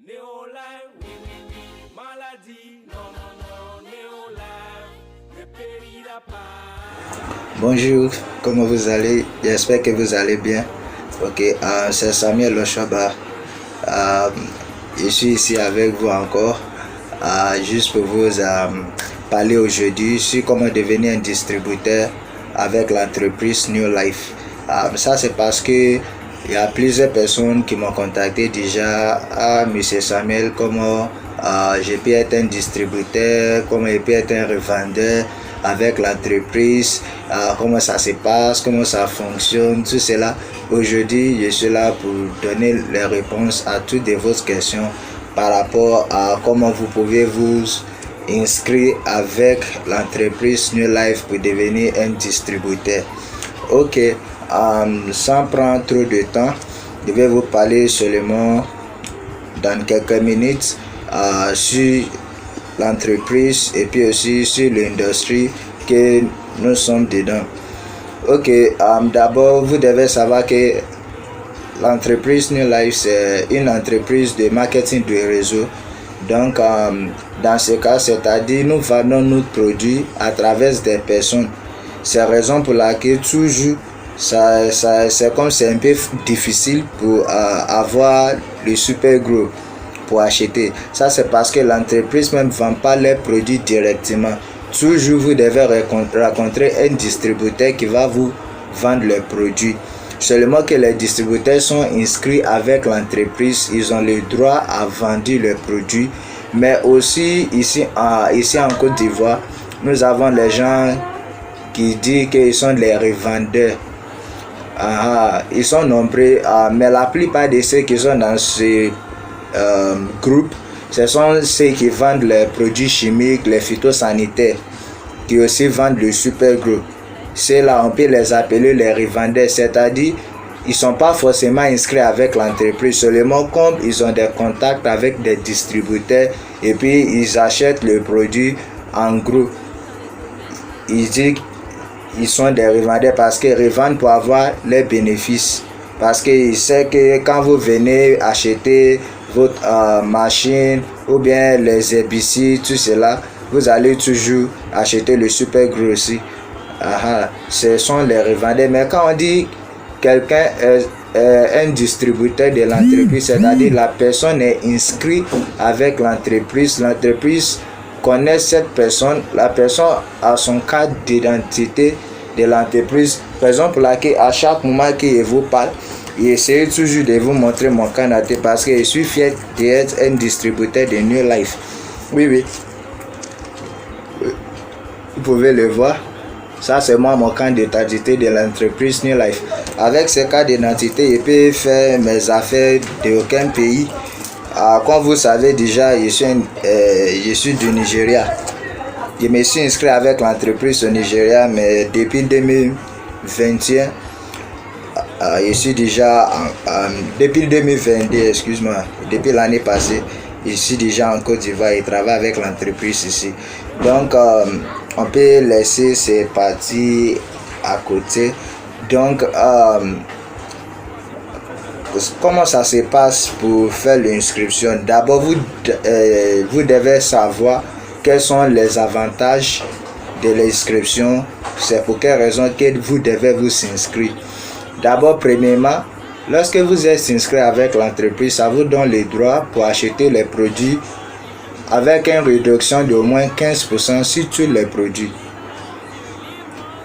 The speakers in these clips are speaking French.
Néolive, oui, oui, oui. Maladie, non, non, non. Néolive, le pays d'appart. Bonjour, comment vous allez? J'espère que vous allez bien. Ok, c'est Samuel Lochaba. Je suis ici avec vous encore, juste pour vous parler aujourd'hui sur comment devenir un distributeur avec l'entreprise New Life. Ça c'est parce que il y a plusieurs personnes qui m'ont contacté déjà. Monsieur Samuel, comment je peux être un distributeur, comment je peux être un revendeur avec l'entreprise, comment ça se passe, comment ça fonctionne, tout cela. Aujourd'hui, je suis là pour donner les réponses à toutes vos questions par rapport à comment vous pouvez vous inscrire avec l'entreprise New Life pour devenir un distributeur. Ok, sans prendre trop de temps, je vais vous parler seulement dans quelques minutes sur l'entreprise et puis aussi sur l'industrie que nous sommes dedans. Ok, d'abord vous devez savoir que l'entreprise New Life c'est une entreprise de marketing de réseau. Donc dans ce cas, c'est-à-dire nous vendons notre produit à travers des personnes. C'est la raison pour laquelle toujours c'est comme c'est un peu difficile pour avoir le super gros pour acheter. Ça c'est parce que l'entreprise même ne vend pas les produits directement. Toujours vous devez rencontrer un distributeur qui va vous vendre les produits. Seulement que les distributeurs sont inscrits avec l'entreprise, ils ont le droit à vendre les produits. Mais aussi ici en Côte d'Ivoire, nous avons les gens qui disent qu'ils sont les revendeurs. Ils sont nombreux, mais la plupart de ceux qui sont dans ce groupe, ce sont ceux qui vendent les produits chimiques, les phytosanitaires, qui aussi vendent le super gros. Ceux-là, on peut les appeler les revendeurs, c'est-à-dire ils ne sont pas forcément inscrits avec l'entreprise, seulement comme ils ont des contacts avec des distributeurs et puis ils achètent le produit en gros. Ils disent qu'ils sont des revendeurs parce qu'ils revendent pour avoir les bénéfices. Parce qu'ils savent que quand vous venez acheter votre machine ou bien les herbicides, tout cela, vous allez toujours acheter le super gros aussi. Ce sont les revendeurs. Mais quand on dit quelqu'un est un distributeur de l'entreprise, c'est-à-dire la personne est inscrite avec l'entreprise, l'entreprise connaît cette personne, la personne a son carte d'identité de l'entreprise, raison pour laquelle à chaque moment qu'il vous parle, il essaie toujours de vous montrer mon candidat parce que je suis fier d'être un distributeur de New Life. Oui, oui. Vous pouvez le voir. Ça, c'est moi mon carte d'identité de l'entreprise New Life. Avec ce carte d'identité, je peux faire mes affaires d'aucun pays. Comme vous savez déjà, je suis du Nigeria. Je me suis inscrit avec l'entreprise au Nigeria, mais depuis 2021, je suis déjà depuis 2022, excuse-moi, depuis l'année passée, je suis déjà en Côte d'Ivoire et travaille avec l'entreprise ici. Donc, on peut laisser ces parties à côté. Donc, comment ça se passe pour faire l'inscription? D'abord, vous devez savoir quels sont les avantages de l'inscription. C'est pour quelle raison que vous devez vous inscrire. D'abord, premièrement, lorsque vous êtes inscrit avec l'entreprise, ça vous donne le droit pour acheter les produits avec une réduction d'au moins 15% sur tous les produits.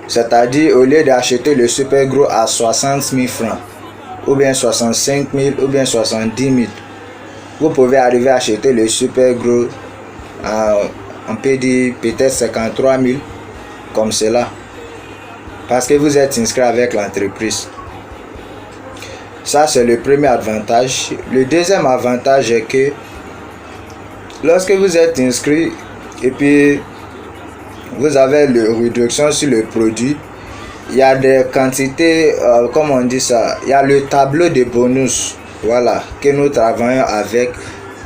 C'est-à-dire, au lieu d'acheter le super gros à 60 000 francs, ou bien 65 000, ou bien 70 000, vous pouvez arriver à acheter le super gros on peut dire peut-être 53 000, comme cela, parce que vous êtes inscrit avec l'entreprise. Ça, c'est le premier avantage. Le deuxième avantage est que lorsque vous êtes inscrit et puis vous avez la réduction sur le produit, il y a des quantités, comme on dit ça, il y a le tableau de bonus, voilà, que nous travaillons avec.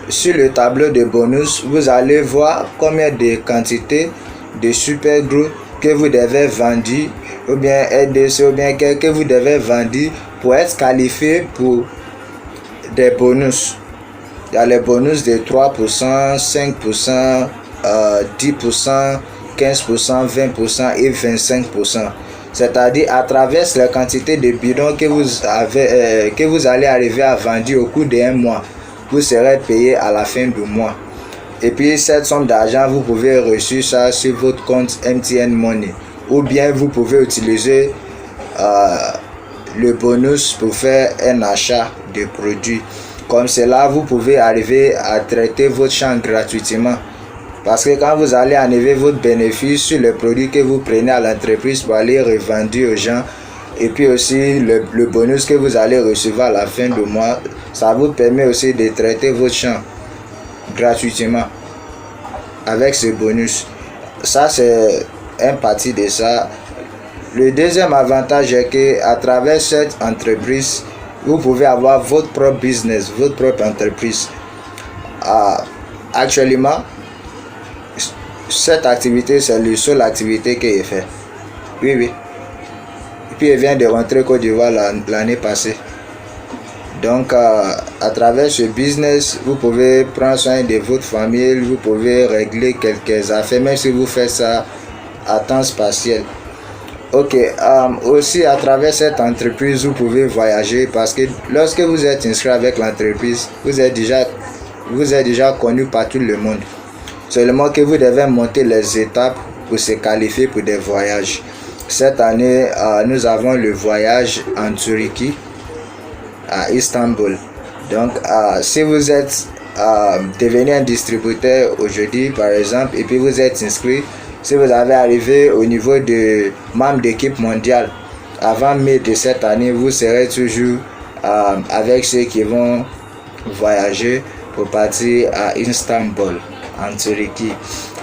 Sur le tableau de bonus, vous allez voir combien de quantités de super gros que vous devez vendre, ou bien RDC, ou bien que vous devez vendre pour être qualifié pour des bonus. Il y a les bonus de 3%, 5%, 10%, 15%, 20% et 25%. C'est-à-dire à travers la quantité de bidons que vous allez arriver à vendre au cours d'un mois, vous serez payé à la fin du mois. Et puis cette somme d'argent, vous pouvez reçu ça sur votre compte MTN Money. Ou bien vous pouvez utiliser le bonus pour faire un achat de produits. Comme cela, vous pouvez arriver à traiter votre champ gratuitement. Parce que quand vous allez enlever votre bénéfice sur le produit que vous prenez à l'entreprise pour aller revendre aux gens, et puis aussi le bonus que vous allez recevoir à la fin du mois, ça vous permet aussi de traiter votre champ gratuitement avec ce bonus. Ça, c'est un partie de ça. Le deuxième avantage est que à travers cette entreprise, vous pouvez avoir votre propre business, votre propre entreprise. Actuellement, cette activité, c'est la seule activité qu'il fait. Oui. Et puis, il vient de rentrer au Côte d'Ivoire l'année passée. Donc, à travers ce business, vous pouvez prendre soin de votre famille, vous pouvez régler quelques affaires, même si vous faites ça à temps partiel. Ok, aussi à travers cette entreprise, vous pouvez voyager parce que lorsque vous êtes inscrit avec l'entreprise, vous êtes déjà connu par tout le monde. Seulement que vous devez monter les étapes pour se qualifier pour des voyages. Cette année, nous avons le voyage en Turquie, à Istanbul. Donc, si vous êtes devenu un distributeur aujourd'hui, par exemple, et puis vous êtes inscrit, si vous avez arrivé au niveau de membre d'équipe mondiale, avant mai de cette année, vous serez toujours avec ceux qui vont voyager pour partir à Istanbul, en Turquie.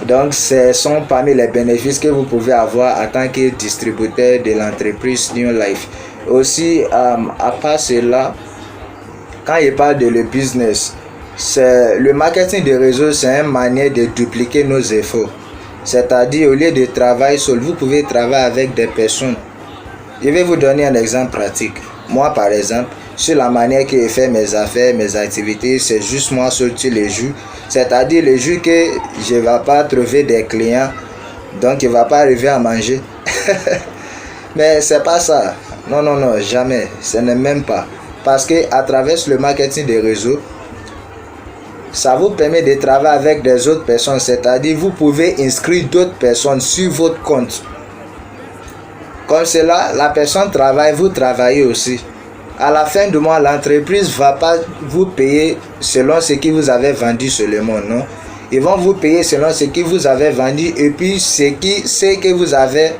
Donc, ce sont parmi les bénéfices que vous pouvez avoir en tant que distributeur de l'entreprise New Life. Aussi, à part cela, quand il parle de le business, le marketing de réseau, c'est une manière de dupliquer nos efforts. C'est-à-dire, au lieu de travailler seul, vous pouvez travailler avec des personnes. Je vais vous donner un exemple pratique. Moi, par exemple, sur la manière que je fais mes affaires, mes activités, c'est juste moi seul tous les jours. C'est-à-dire, les jours que je ne vais pas trouver des clients, donc il ne va pas arriver à manger. Mais c'est pas ça. Non, jamais. Ce n'est même pas. Parce qu'à travers le marketing des réseaux, ça vous permet de travailler avec des autres personnes. C'est-à-dire, vous pouvez inscrire d'autres personnes sur votre compte. Comme cela, la personne travaille, vous travaillez aussi. À la fin du mois, l'entreprise ne va pas vous payer selon ce que vous avez vendu seulement, non. Ils vont vous payer selon ce que vous avez vendu et puis ce que vous avez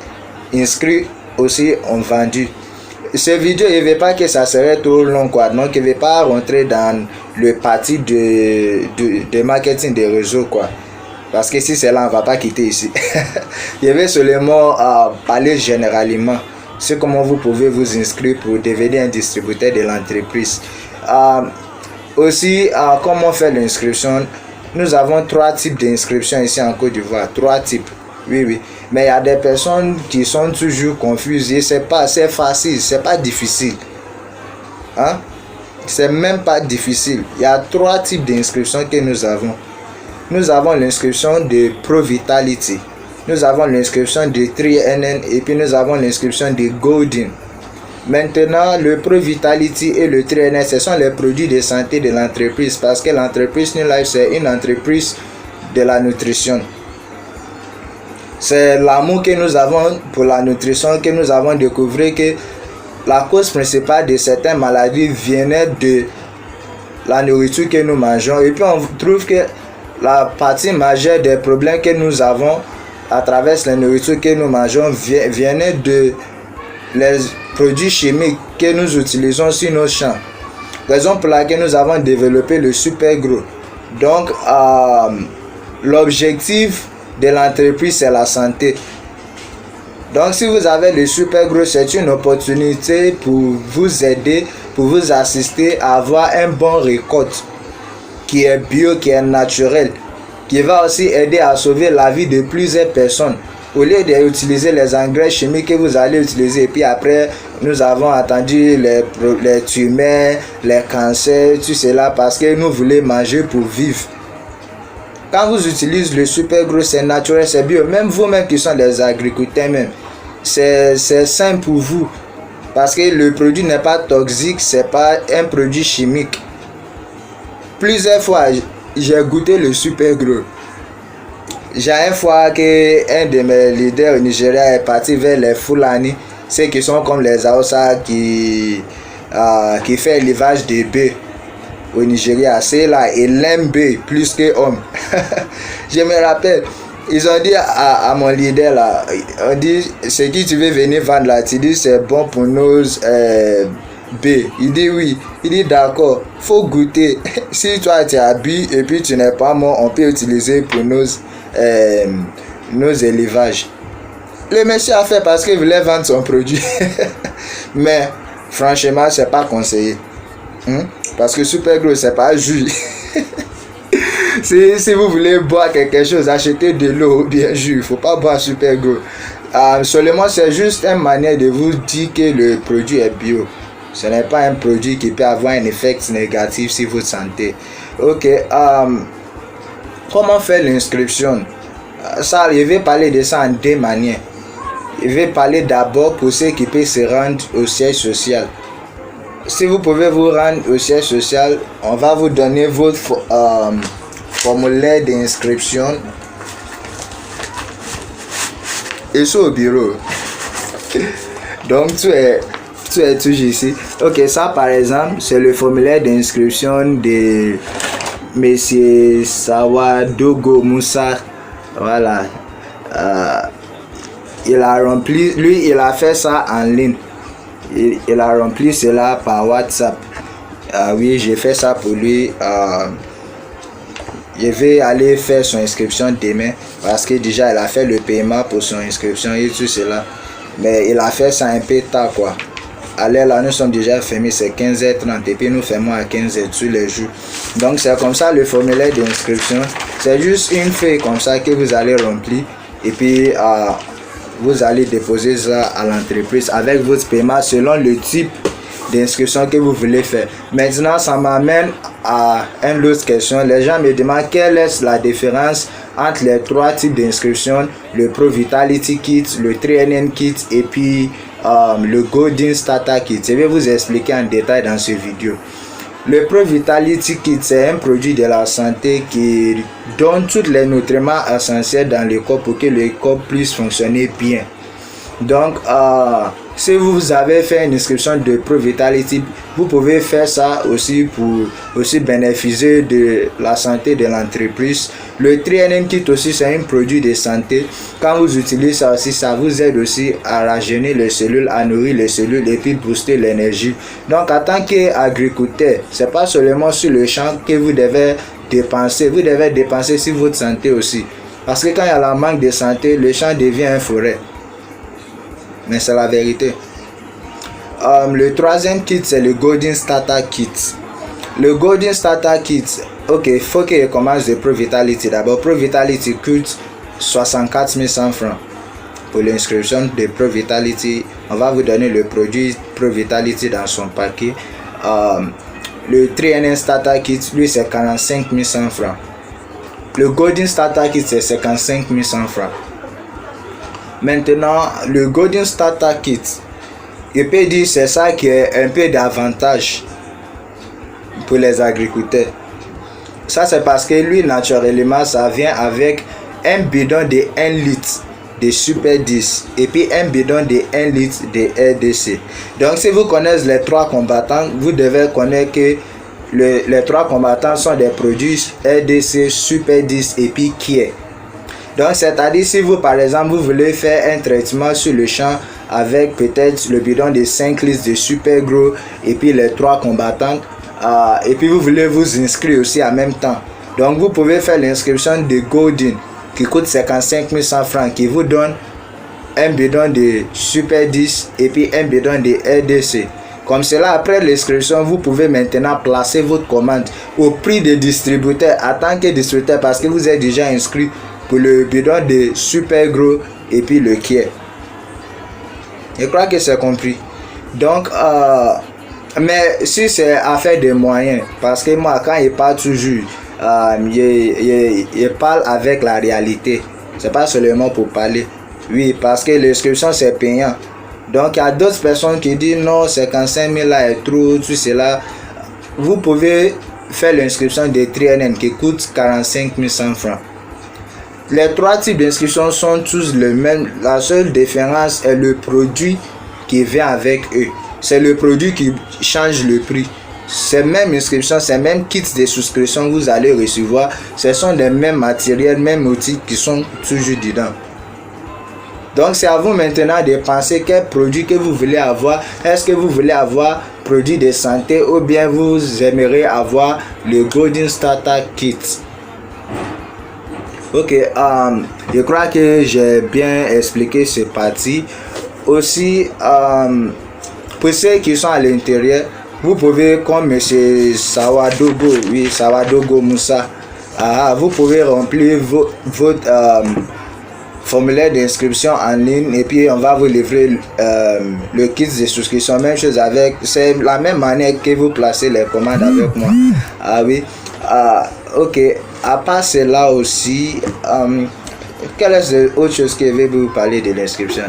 inscrit aussi ont vendu. Ce vidéo, je ne veux pas que ça serait trop long, quoi. Donc, je ne vais pas rentrer dans le parti de marketing des réseaux, quoi. Parce que si c'est là, on ne va pas quitter ici. Je vais seulement parler généralement. C'est comment vous pouvez vous inscrire pour devenir un distributeur de l'entreprise. Aussi, comment faire l'inscription. Nous avons 3 types d'inscriptions ici en Côte d'Ivoire. 3 types. Oui. Mais il y a des personnes qui sont toujours confuses. C'est facile, c'est pas difficile. C'est même pas difficile. Il y a 3 types d'inscriptions que nous avons. Nous avons l'inscription de Pro Vitality. Nous avons l'inscription de 3NN et puis nous avons l'inscription de Golden. Maintenant, le Pro Vitality et le 3NN, ce sont les produits de santé de l'entreprise parce que l'entreprise New Life, c'est une entreprise de la nutrition. C'est l'amour que nous avons pour la nutrition que nous avons découvert que la cause principale de certaines maladies venait de la nourriture que nous mangeons. Et puis on trouve que la partie majeure des problèmes que nous avons à travers la nourriture que nous mangeons venait de les produits chimiques que nous utilisons sur nos champs. Raison pour laquelle nous avons développé le super gros. Donc, l'objectif de l'entreprise, c'est la santé. Donc, si vous avez le super gros, c'est une opportunité pour vous aider, pour vous assister à avoir un bon récolte qui est bio, qui est naturel, qui va aussi aider à sauver la vie de plusieurs personnes. Au lieu d'utiliser les engrais chimiques que vous allez utiliser, et puis après, nous avons attendu les tumeurs, les cancers, tout cela, parce que nous voulons manger pour vivre. Quand vous utilisez le super gros, c'est naturel, c'est bio. Même vous-même qui sont des agriculteurs, même, c'est sain pour vous. Parce que le produit n'est pas toxique, c'est pas un produit chimique. Plusieurs fois, j'ai goûté le super gros. J'ai une fois qu'un de mes leaders au Nigeria est parti vers les Fulani, ceux qui sont comme les Hausa qui fait l'élevage des bœufs au Nigeria. C'est là, il aime bœufs plus que homme. Je me rappelle, ils ont dit à mon leader là, on dit, ce qui tu veux venir vendre là, tu dis c'est bon pour nos bœufs. Il dit oui, il dit d'accord, faut goûter. Si toi tu as bu et puis tu n'es pas mort, on peut utiliser pour nos élevages. Le monsieur a fait parce qu'il voulait vendre son produit. Mais franchement, c'est pas conseillé. Parce que super gros, c'est pas jus. Si vous voulez boire quelque chose, achetez de l'eau ou bien jus. Il ne faut pas boire super gros. Seulement, c'est juste une manière de vous dire que le produit est bio. Ce n'est pas un produit qui peut avoir un effet négatif sur votre santé. Ok. Comment faire l'inscription? Ça, je vais parler de ça en deux manières. Je vais parler d'abord pour ceux qui peuvent se rendre au siège social. Si vous pouvez vous rendre au siège social, on va vous donner votre formulaire d'inscription. Et c'est au bureau. Donc tu es toujours ici. Ok, ça par exemple, c'est le formulaire d'inscription de Monsieur Sawadogo Moussa. Voilà. Il a rempli, lui il a fait ça en ligne. Il a rempli cela par WhatsApp. Oui, j'ai fait ça pour lui. Je vais aller faire son inscription demain parce que déjà il a fait le paiement pour son inscription et tout cela. Mais il a fait ça un peu tard quoi. Alors là, nous sommes déjà fermés, c'est 15h30 et puis nous fermons à 15h tous les jours. Donc c'est comme ça le formulaire d'inscription. C'est juste une feuille comme ça que vous allez remplir et puis vous allez déposer ça à l'entreprise avec votre paiement selon le type d'inscription que vous voulez faire. Maintenant, ça m'amène à une autre question. Les gens me demandent quelle est la différence entre les trois types d'inscription, le Pro Vitality Kit, le Training Kit et puis le Golden Starter Kit. Je vais vous expliquer en détail dans cette vidéo. Le Pro Vitality Kit, c'est un produit de la santé qui donne tous les nutriments essentiels dans le corps pour que le corps puisse fonctionner bien. Donc, si vous avez fait une inscription de Pro Vitality, vous pouvez faire ça aussi pour bénéficier de la santé de l'entreprise. Le Training Kit aussi, c'est un produit de santé. Quand vous utilisez ça aussi, ça vous aide aussi à rajeunir les cellules, à nourrir les cellules et puis booster l'énergie. Donc, en tant qu'agriculteur, c'est pas seulement sur le champ que vous devez dépenser. Vous devez dépenser sur votre santé aussi. Parce que quand il y a la manque de santé, le champ devient une forêt. Mais c'est la vérité. Le troisième kit, c'est le Golden Starter Kit. Le Golden Starter Kit, ok, il faut que je commence de Pro Vitality. D'abord, Pro Vitality coûte 64 100 francs. Pour l'inscription de Pro Vitality, on va vous donner le produit Pro Vitality dans son paquet. Le Training Starter Kit, lui, c'est 45 100 francs. Le Golden Starter Kit, c'est 55 100 francs. Maintenant, le Golden Starter Kit, je peux dire c'est ça qui est un peu d'avantage pour les agriculteurs. Ça c'est parce que lui naturellement ça vient avec un bidon de 1 litre de Super 10 et puis un bidon de 1 litre de RDC. Donc si vous connaissez les trois combattants, vous devez connaître que les trois combattants sont des produits RDC, Super 10 et puis Kier. Donc c'est-à-dire si vous par exemple vous voulez faire un traitement sur le champ avec peut-être le bidon de 5 litres de super gros et puis les trois combattants et puis vous voulez vous inscrire aussi en même temps. Donc vous pouvez faire l'inscription de Golden qui coûte 55 100 francs qui vous donne un bidon de Super 10 et puis un bidon de RDC. Comme cela, après l'inscription, vous pouvez maintenant placer votre commande au prix de distributeur en tant que distributeur parce que vous êtes déjà inscrit pour le bidon de super gros et puis le quiet. Je crois que c'est compris. Donc, mais si c'est affaire de moyens, parce que moi, quand il parle toujours, il parle avec la réalité. C'est pas seulement pour parler. Oui, parce que l'inscription, c'est payant. Donc, il y a d'autres personnes qui disent non, 55 000 là est trop, tout cela. Vous pouvez faire l'inscription de TriNN qui coûte 45 100 francs. Les trois types d'inscriptions sont tous les mêmes. La seule différence est le produit qui vient avec eux. C'est le produit qui change le prix. Ces mêmes inscriptions, ces mêmes kits de souscription que vous allez recevoir, ce sont les mêmes matériels, mêmes outils qui sont toujours dedans. Donc c'est à vous maintenant de penser quel produit que vous voulez avoir. Est-ce que vous voulez avoir produit de santé ou bien vous aimeriez avoir le Golden Starter Kit? Ok, je crois que j'ai bien expliqué cette partie. Aussi, pour ceux qui sont à l'intérieur, vous pouvez, comme M. Sawadogo, oui, Sawadogo Moussa, vous pouvez remplir votre formulaire d'inscription en ligne et puis on va vous livrer le kit de souscription. Même chose avec, c'est la même manière que vous placez les commandes avec moi. Ah oui, ok. À part cela aussi, quelle est autre chose que je vais vous parler de l'inscription?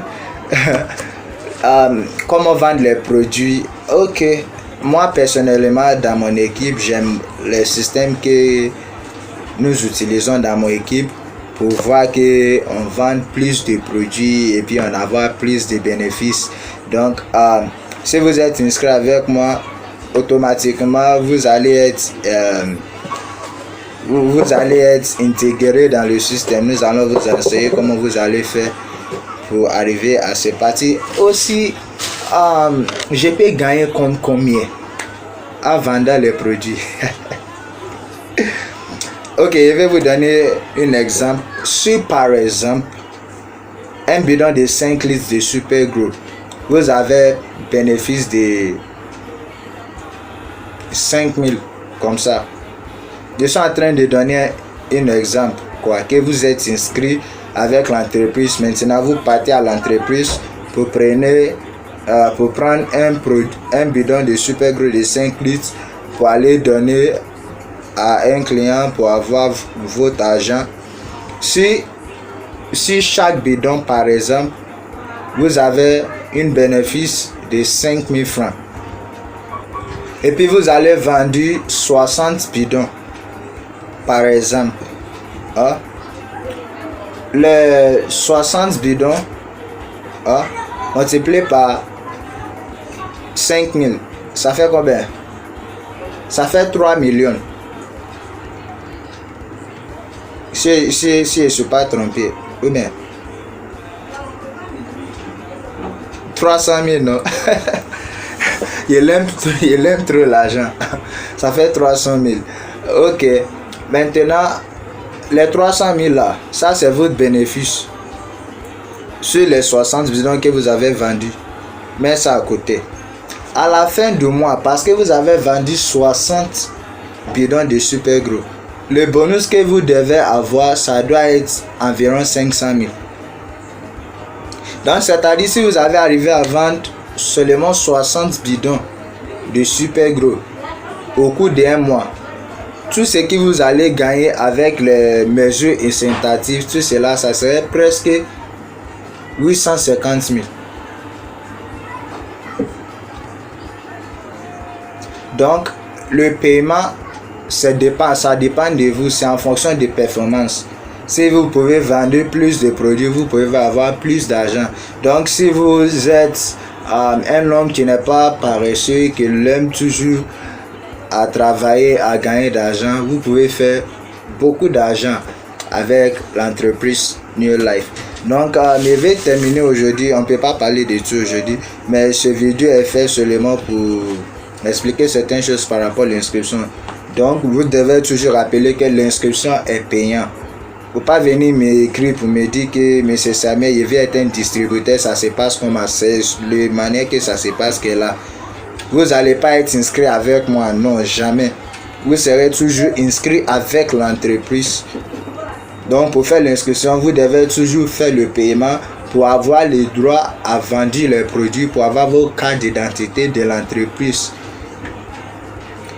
Comment vendre les produits? Ok, moi personnellement dans mon équipe, j'aime les systèmes que nous utilisons dans mon équipe pour voir que on vend plus de produits et puis on avoir plus de bénéfices. Donc si vous êtes inscrit avec moi, automatiquement vous allez être intégré dans le système. Nous allons vous enseigner comment vous allez faire pour arriver à ces parties. Aussi, je peux gagner comme combien en vendant les produits? Ok, je vais vous donner un exemple. Si par exemple, un bidon de 5 litres de Super Gros, vous avez bénéfice de 5 000 comme ça. Je suis en train de donner un exemple, quoi, que vous êtes inscrit avec l'entreprise. Maintenant, vous partez à l'entreprise pour prendre un bidon de Super Gros de 5 litres pour aller donner à un client pour avoir votre argent. Si chaque bidon, par exemple, vous avez un bénéfice de 5 000 francs et puis vous allez vendre 60 bidons, par exemple, les 60 bidons multiplié par 5 000, ça fait combien? Ça fait 3 millions. Si je ne suis pas trompé, ou bien 300 000, non? il aime trop l'argent. Ça fait 300 000. Ok, maintenant les 300 000 là, ça c'est votre bénéfice sur les 60 bidons que vous avez vendus. Mais ça à côté. À la fin du mois, parce que vous avez vendu 60 bidons de Super Gros, le bonus que vous devez avoir, ça doit être environ 500 000. Donc c'est-à-dire si vous avez arrivé à vendre seulement 60 bidons de Super Gros au cours d'un mois, tout ce que vous allez gagner avec les mesures incitatives, tout cela, ça serait presque 850 000. Donc le paiement, ça dépend de vous, c'est en fonction des performances. Si vous pouvez vendre plus de produits, vous pouvez avoir plus d'argent. Donc si vous êtes un homme qui n'est pas paresseux, qui aime toujours à travailler, à gagner d'argent, vous pouvez faire beaucoup d'argent avec l'entreprise New Life. Donc je vais terminer aujourd'hui. On ne peut pas parler de tout aujourd'hui, mais ce vidéo est fait seulement pour expliquer certaines choses par rapport à l'inscription. Donc vous devez toujours rappeler que l'inscription est payante. Faut pas venir m'écrire pour me dire que M. Samuel, il vient être un distributeur, ça se passe comme c'est la manière que ça se passe que là. Vous n'allez pas être inscrit avec moi, non, jamais. Vous serez toujours inscrit avec l'entreprise Donc pour faire l'inscription, vous devez toujours faire le paiement pour avoir les droits à vendre les produits, pour avoir vos cartes d'identité de l'entreprise.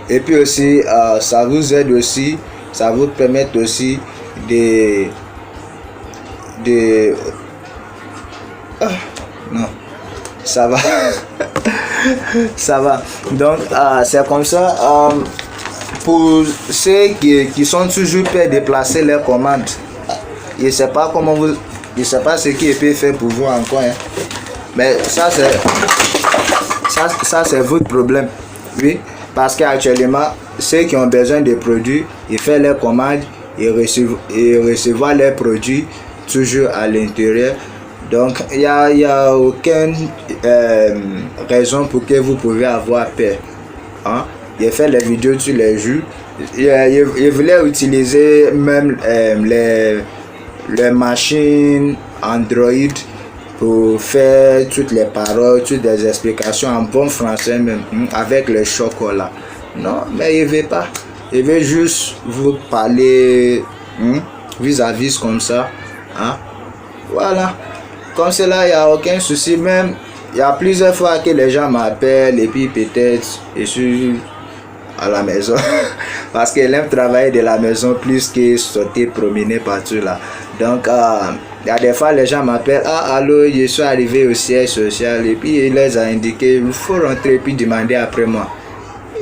Et puis aussi, ça vous aide aussi, ça vous permet aussi de non, ça va. Ça va. Donc c'est comme ça. Pour ceux qui sont toujours prêts à déplacer leurs commandes, je sais pas comment vous, je sais pas ce qui est fait pour vous encore, hein. Mais ça c'est votre problème, oui, parce qu'actuellement ceux qui ont besoin de produits, ils font leurs commandes et recevoir leurs produits toujours à l'intérieur. Donc il y a aucune raison pour que vous pouvez avoir peur, hein? Il fait les vidéos sur les jeux. Il voulait utiliser même les machines Android pour faire toutes les paroles, toutes les explications en bon français même, avec le chocolat. Non, mais il veut pas. Il veut juste vous parler vis-à-vis comme ça, hein? Voilà. Comme cela, il n'y a aucun souci. Même, il y a plusieurs fois que les gens m'appellent et puis peut-être je suis à la maison parce qu'elle aime travailler de la maison plus que sortir promener partout là. Donc il y a des fois les gens m'appellent, allô, je suis arrivé au siège social, et puis il les a indiqué il faut rentrer et puis demander après moi,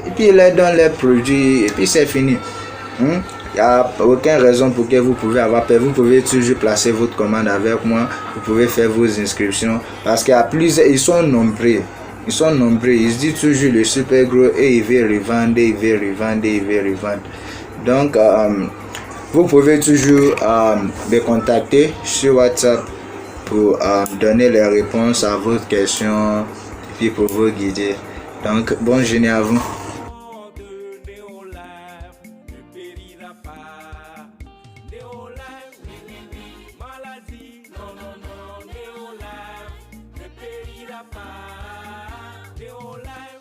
et puis il leur donne les produits et puis c'est fini. Il n'y a aucune raison pour que vous pouvez avoir peur. Vous pouvez toujours placer votre commande avec moi, vous pouvez faire vos inscriptions parce qu'il y a plusieurs, ils sont nombreux. Ils sont nombreux, ils se disent toujours le super gros et ils veulent revendre, ils veulent revendre, ils veulent revendre. Donc, vous pouvez toujours me contacter sur WhatsApp pour donner les réponses à vos questions et puis pour vous guider. Donc, bonne journée à vous. Néolife.